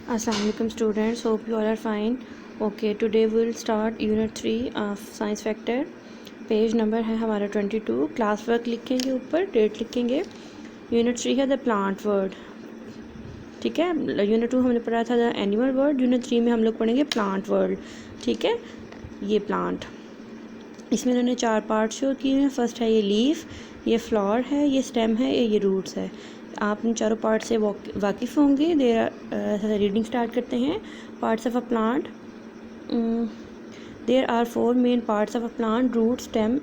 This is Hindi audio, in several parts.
Assalamualaikum students, hope you all are fine. Okay, today we will start unit 3 of science factor. Page number है हमारा 22. क्लास वर्क लिखेंगे, ऊपर डेट लिखेंगे. यूनिट 3 है द प्लांट वर्ड. ठीक है, यूनिट 2 हमने पढ़ा था द एनिमल वर्ड. यूनिट 3 में हम लोग पढ़ेंगे प्लांट वर्ड. ठीक है, ये प्लांट, इसमें इन्होंने 4 पार्ट शो किए हैं. फर्स्ट है ये लीफ, ये फ्लावर है, ये स्टेम है, ये रूट्स है. आप इन चारों पार्ट से वाकिफ़ होंगे. रीडिंग स्टार्ट करते हैं. Parts of a plant. There are 4 main parts of a plant: root, stem,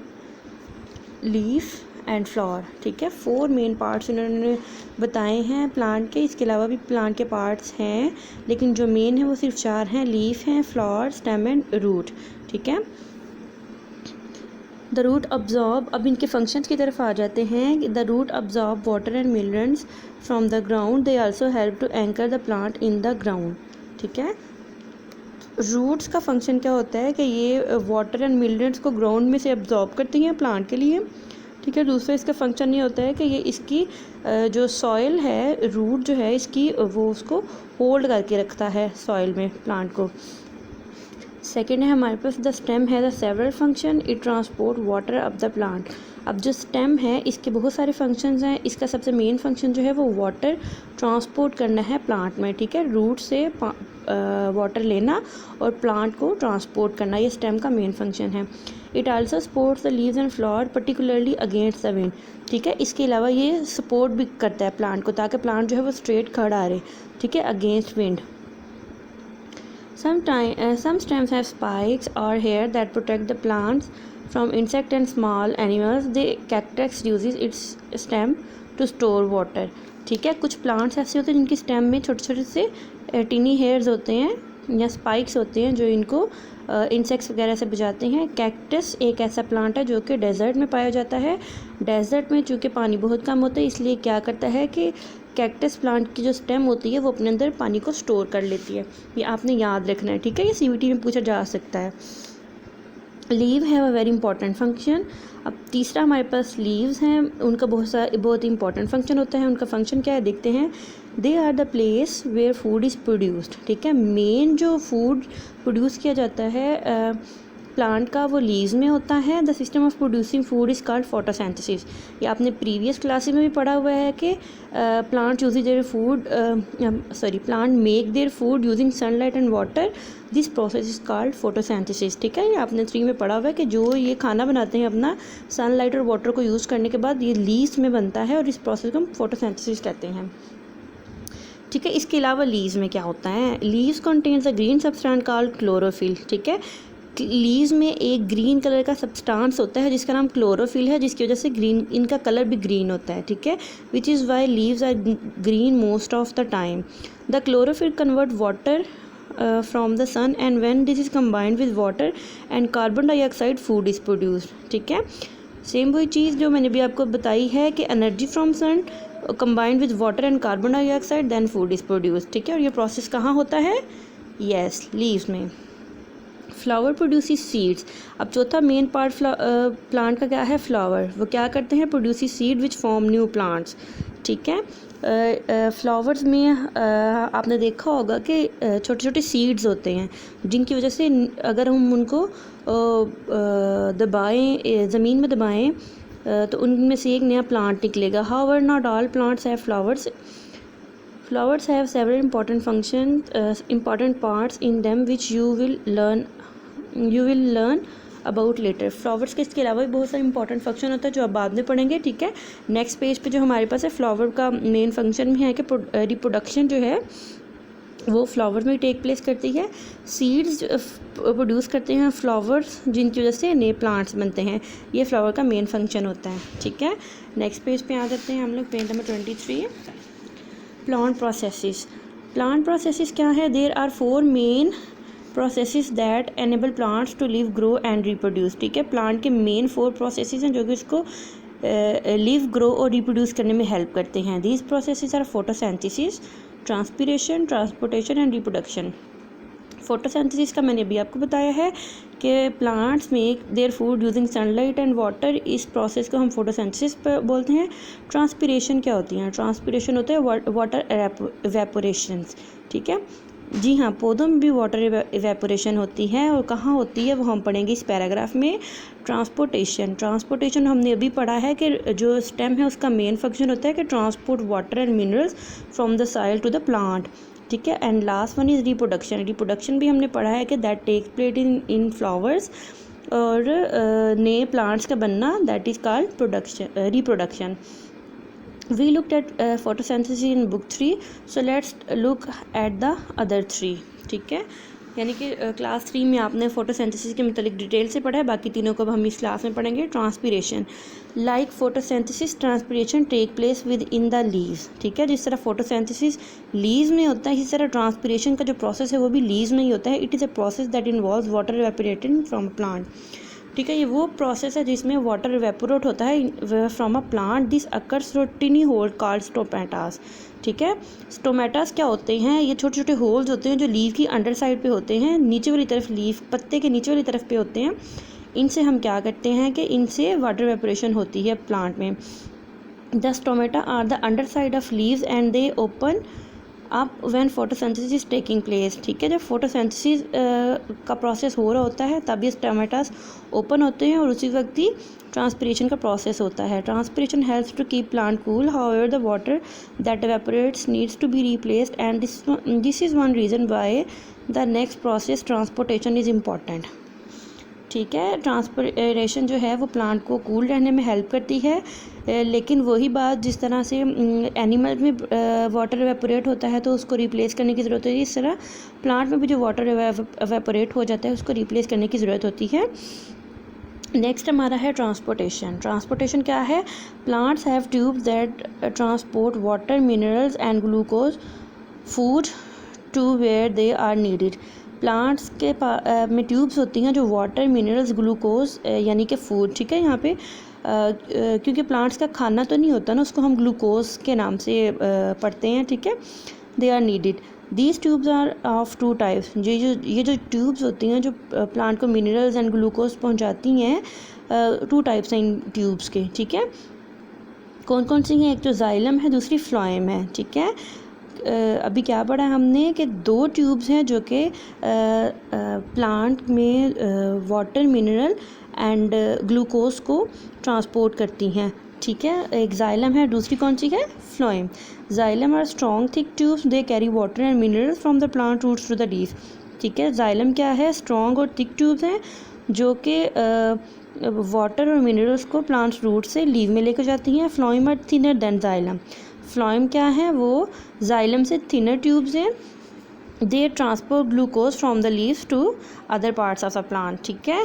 leaf and flower. ठीक है, 4 मेन पार्ट्स इन्होंने बताए हैं प्लांट के. इसके अलावा भी प्लांट के पार्ट्स हैं, लेकिन जो मेन है वो सिर्फ 4 हैं: लीफ हैं, फ्लावर, स्टेम एंड रूट. ठीक है, द रूट अब्जॉर्ब. अब इनके फंक्शंस की तरफ आ जाते हैं. The root absorb water and minerals from the ground. They also help to anchor the plant in the ground. ठीक है, रूट्स का फंक्शन क्या होता है कि ये वाटर एंड मिनरल्स को ग्राउंड में से अब्जॉर्ब करती हैं प्लांट के लिए. ठीक है, दूसरा इसका फंक्शन ये होता है कि ये इसकी जो सॉइल है, रूट जो है इसकी, वो उसको होल्ड करके रखता है सॉइल में प्लांट को. सेकेंड है हमारे पास द स्टेम है the several function. It transport water up the plant. अब जो स्टेम है इसके बहुत सारे फंक्शंस हैं. इसका सबसे मेन फंक्शन जो है वो वाटर ट्रांसपोर्ट करना है प्लांट में. ठीक है, रूट से वाटर लेना और प्लांट को ट्रांसपोर्ट करना, ये स्टेम का मेन फंक्शन है. It also supports the leaves and flower particularly against the wind. ठीक है, इसके अलावा ये सपोर्ट भी करता है प्लांट को, ताकि प्लांट जो है वो स्ट्रेट खड़ा रहे. ठीक है, against wind. Some stems have spikes or hair that protect the plants from insect and small animals. The cactus uses its stem to store water. ठीक है, कुछ प्लांट्स ऐसे होते हैं जिनकी स्टेम में छोटे छोटे से टीनी हेयर्स होते हैं या स्पाइक्स होते हैं जो इनको इंसेक्ट्स वगैरह से बचाते हैं. कैक्टस एक ऐसा प्लांट है जो कि डेजर्ट में पाया जाता है. डेजर्ट में चूँकि पानी बहुत कम होता है, इसलिए क्या करता है कि कैक्टस प्लांट की जो स्टेम होती है वो अपने अंदर पानी को स्टोर कर लेती है. ये आपने याद रखना है. ठीक है, ये सीवीटी में पूछा जा सकता है. Leave have a very important function. अब तीसरा हमारे पास लीव्स हैं, उनका बहुत इंपॉर्टेंट फंक्शन होता है. उनका फंक्शन क्या है देखते हैं. They are the place where food is produced. ठीक है, मेन जो फूड प्रोड्यूस किया जाता है प्लांट का वो लीव्स में होता है. The system of producing food is called photosynthesis. ये आपने प्रीवियस क्लासेस में भी पढ़ा हुआ है कि plant using their food plant make their food using sunlight and water. This process is called photosynthesis. ठीक है, ये आपने 3 में पढ़ा हुआ है कि जो ये खाना बनाते हैं अपना सनलाइट और वाटर को यूज़ करने के बाद, ये लीव्स में बनता है और इस प्रोसेस को हम फोटोसिंथेसिस कहते हैं. ठीक है, इसके अलावा लीव्स में क्या होता है. Leaves contains a green substance called chlorophyll. ठीक है, लीव्स में एक ग्रीन कलर का सब्सटेंस होता है जिसका नाम क्लोरोफिल है, जिसकी वजह से ग्रीन, इनका कलर भी ग्रीन होता है. ठीक है, which is why leaves are green most of the time. The chlorophyll convert water from the sun and when this is combined with water and carbon dioxide food is produced. ठीक है, सेम वही चीज़ जो मैंने भी आपको बताई है कि energy from sun combined with water and carbon dioxide then food is produced. ठीक है, और ये प्रोसेस कहाँ होता है. यस, लीव्स में. Flower produces seeds. अब चौथा मेन पार्ट प्लांट का क्या है. फ्लावर. वो क्या करते हैं. Produces seed which form new plants. ठीक है, फ्लावर्स में आपने देखा होगा कि छोटे छोटे सीड्स होते हैं जिनकी वजह से अगर हम उनको दबाएं, ज़मीन में दबाएं, तो उनमें से एक नया प्लांट निकलेगा. However not all plants have flowers. Flowers have several important parts in them which you will learn about later. Flowers के इसके अलावा भी बहुत सारे इंपॉर्टेंट फंक्शन होता है जो आप बाद में पढ़ेंगे. ठीक है, नेक्स्ट पेज पे जो हमारे पास है, फ्लावर का मेन फंक्शन भी है कि रिप्रोडक्शन जो है वो फ्लावर में टेक प्लेस करती है. सीड्स प्रोड्यूस करते हैं फ्लावर्स, जिनकी वजह से नए प्लांट्स बनते हैं. ये फ्लावर का मेन फंक्शन होता है. ठीक है, नेक्स्ट पेज पे आ जाते हैं हम लोग, page number 23. Plant processes. Plant processes क्या है. There are 4 main processes that enable plants to live, grow and reproduce. ठीक है, प्लांट के मेन 4 प्रोसेसेस हैं जो कि इसको लिव, ग्रो और रिप्रोड्यूस करने में हेल्प करते हैं. These processes are photosynthesis, transpiration, transportation and reproduction. Photosynthesis का मैंने भी आपको बताया है कि plants make their food using sunlight and water. इस प्रोसेस को हम फोटोसिंथेसिस बोलते हैं. ट्रांसपिरेशन क्या होती है. ट्रांसपिरेशन होता है वाटर एवेपोरेशन. ठीक है, जी हाँ, पौधों में भी वाटर इवेपोरेशन होती है, और कहाँ होती है वो हम पढ़ेंगे इस पैराग्राफ में। ट्रांसपोर्टेशन हमने अभी पढ़ा है कि जो स्टेम है उसका मेन फंक्शन होता है कि transport water and minerals from the soil to the plant, ठीक है। And last one is reproduction भी हमने पढ़ा है कि that takes place in flowers, और नए प्लांट्स का बनना, that is called reproduction. We looked at photosynthesis in book 3, so let's look at the other 3, ठीक है। यानी कि क्लास 3 में आपने फोटोसिंथेसिस के मतलब डिटेल से पढ़ा है, बाकी तीनों को अब हम इस क्लास में पढ़ेंगे। Transpiration, like photosynthesis transpiration take place within the leaves, ठीक है। जिस तरह फोटोसिंथेसिस लीव्स में होता है, इसी तरह ट्रांसपिरेशन का जो प्रोसेस है वो भी लीव्स में ही होता है। It is a process that involves water evaporating from plant, ठीक है। ये वो प्रोसेस है जिसमें वाटर इवेपोरेट होता है from a plant. This occurs through tiny hole called stomatas, ठीक है। स्टोमेटास क्या होते हैं? ये छोटे छोटे होल्स होते हैं जो लीव की अंडर साइड पे होते हैं, नीचे वाली तरफ, लीव पत्ते के नीचे वाली तरफ पे होते हैं। इनसे हम क्या करते हैं कि इनसे वाटर इवेपोरेशन होती है प्लांट में। The stomata are the under side of leaves and they open अब when photosynthesis is taking place, ठीक है। जब फोटोसिंथेसिस का प्रोसेस हो रहा होता है तब ये स्टोमेटास ओपन होते हैं और उसी वक्त ही ट्रांसपिरेशन का प्रोसेस होता है। Transpiration helps to keep plant cool, however the water that evaporates needs to be replaced, and this is one reason why the next process transportation is important, ठीक है। ट्रांसपिरेशन जो है वो प्लांट को कूल रहने में हेल्प करती है, लेकिन वही बात जिस तरह से एनिमल में वाटर इवेपोरेट होता है तो उसको रिप्लेस करने की ज़रूरत होती है, इस तरह प्लांट में भी जो वाटर इवेपोरेट हो जाता है उसको रिप्लेस करने की ज़रूरत होती है। नेक्स्ट हमारा है ट्रांसपोर्टेशन क्या है? Plants have tubes that transport water, minerals and glucose food to where they are needed. Plants के में ट्यूब्स होती हैं जो वाटर, मिनरल्स, ग्लूकोज यानी कि फूड, ठीक है। यहाँ पे क्योंकि प्लांट्स का खाना तो नहीं होता ना, उसको हम ग्लूकोज के नाम से पढ़ते हैं, ठीक है। They are needed. These tubes are of two types. ये जो ट्यूब्स होती हैं जो प्लांट को मिनरल्स एंड ग्लूकोज पहुँचाती हैं, टू टाइप्स हैं इन ट्यूब्स के, ठीक है। कौन कौन सी हैं? एक तो जाइलम है, दूसरी फ्लोएम है, ठीक है। अभी क्या पढ़ा हमने कि दो ट्यूब्स हैं जो कि प्लांट में वाटर, मिनरल एंड ग्लूकोज को ट्रांसपोर्ट करती हैं, ठीक है। एक जाइलम है, दूसरी कौन सी है? Phloem. Xylem are strong thick tubes, they carry water and minerals from the plant roots to the leaf, ठीक है। जाइलम क्या है? स्ट्रॉन्ग और थिक ट्यूब्स हैं जो कि वाटर और मिनरल्स को प्लांट रूट से लीव में लेकर जाती हैं। Phloem are thinner than xylem. Phloem क्या है? वो जाइलम से थिनर ट्यूब्स हैं। They transport glucose from the leaves to other parts of the plant, ठीक है।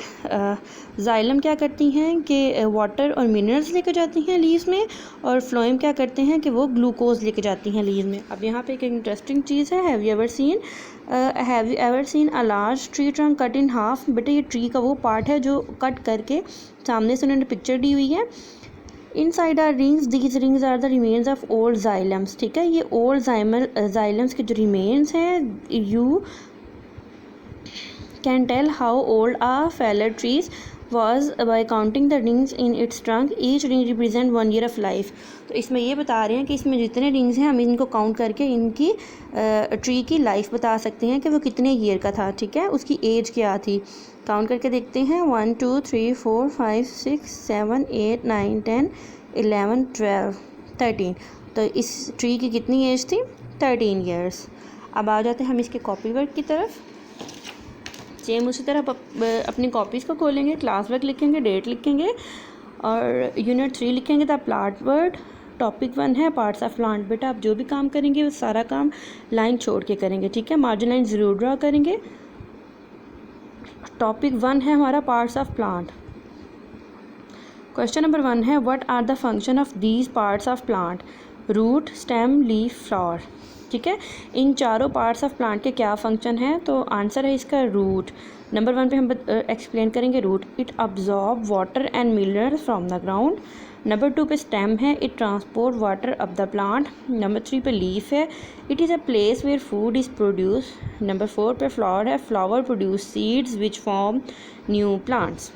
जाइलम क्या करती हैं कि वाटर और मिनरल्स लेकर जाती हैं लीव्स में, और फ्लोएम क्या करते हैं कि वो ग्लूकोज लेकर जाती हैं लीव में। अब यहाँ पे एक इंटरेस्टिंग चीज़ है, have you ever seen a large tree trunk cut in half? बेटा ये ट्री का वो पार्ट है जो कट करके, सामने से उन्होंने पिक्चर दी हुई है। Inside are rings, these rings are the remains of old xylems, ठीक है। ये ओल्ड जाइलम्स के जो रिमेन्स हैं, you can tell how old a feller trees was by counting the rings in its trunk. Each ring represent 1 year of life. तो इसमें ये बता रहे हैं कि इसमें जितने रिंग्स हैं हम इनको काउंट करके इनकी ट्री की लाइफ बता सकते हैं कि वो कितने ईयर का था, ठीक है, उसकी एज क्या थी। काउंट करके देखते हैं, 1 2 3 4 5 6 7 8 9 10 11 12 13। तो इस ट्री की कितनी एज थी? 13 years। अब आ जाते हैं हम इसके कॉपी वर्क की तरफ। सेम उसी तरह अपनी कॉपीज़ को खोलेंगे, क्लास वर्क लिखेंगे, डेट लिखेंगे और यूनिट 3 लिखेंगे द प्लांट वर्ड। टॉपिक 1 है पार्ट्स ऑफ प्लांट। बेटा आप जो भी काम करेंगे वो सारा काम लाइन छोड़ के करेंगे, ठीक है। मार्जिन लाइन ज़रूर ड्रा करेंगे। टॉपिक 1 है हमारा parts of plant. Question number 1 है what are the function of these parts of plant? Root, stem, leaf, flower, ठीक है। इन चारों पार्ट्स ऑफ प्लांट के क्या फंक्शन है? तो आंसर है इसका रूट। नंबर 1 पे हम एक्सप्लेन करेंगे root. It absorb water and minerals from the ground. Number 2 पे स्टेम है, it transport water up the plant. Number 3 पे लीफ है, it is a place where food is produce. Number 4 पे फ्लावर है, flower produce seeds which form new plants.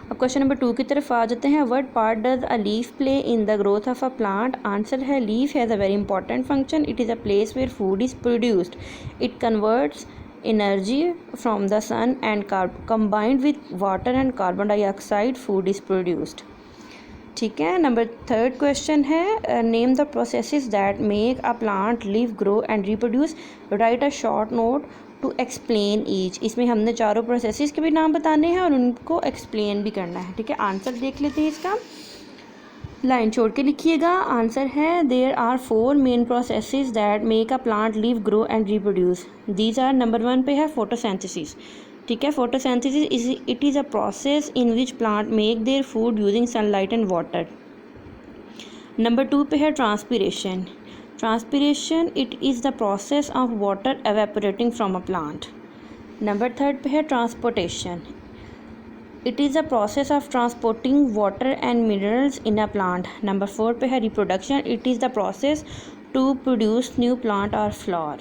अब क्वेश्चन नंबर 2 की तरफ आ जाते हैं। What part does a leaf play in the growth of a plant? Answer है leaf has a very important function. It is a place where food is produced. It converts energy from the sun and combined with water and carbon dioxide food is produced। ठीक है। नंबर 3 क्वेश्चन है name the processes that make a plant live grow and reproduce. Write a short note to explain each. इसमें हमने चारों प्रोसेसेस के भी नाम बताने हैं और उनको एक्सप्लेन भी करना है। ठीक है, आंसर देख लेते हैं इसका, लाइन छोड़ के लिखिएगा। आंसर है there are 4 main processes that make a plant live grow and reproduce. These are, number 1 पे है फोटोसिंथेसिस। ठीक है, photosynthesis it is a process in which plant make their food using sunlight and water. Number 2 पे है transpiration. Transpiration it is the process of water evaporating from a plant. Number 3 पे है transportation. It is a process of transporting water and minerals in a plant। Number 4 पे है reproduction। It is the process to produce new plant or flower।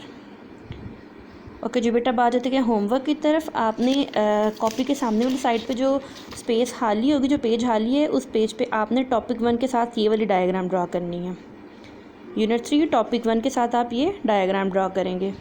Okay जी बेटा, बात आती है होमवर्क की तरफ। आपने कॉपी के सामने वाली साइड पे जो स्पेस खाली होगी, जो पेज खाली है, उस पेज पे आपने टॉपिक 1 के साथ ये वाली डायग्राम ड्रा करनी है। यूनिट 3 टॉपिक 1 के साथ आप ये डायग्राम ड्रा करेंगे।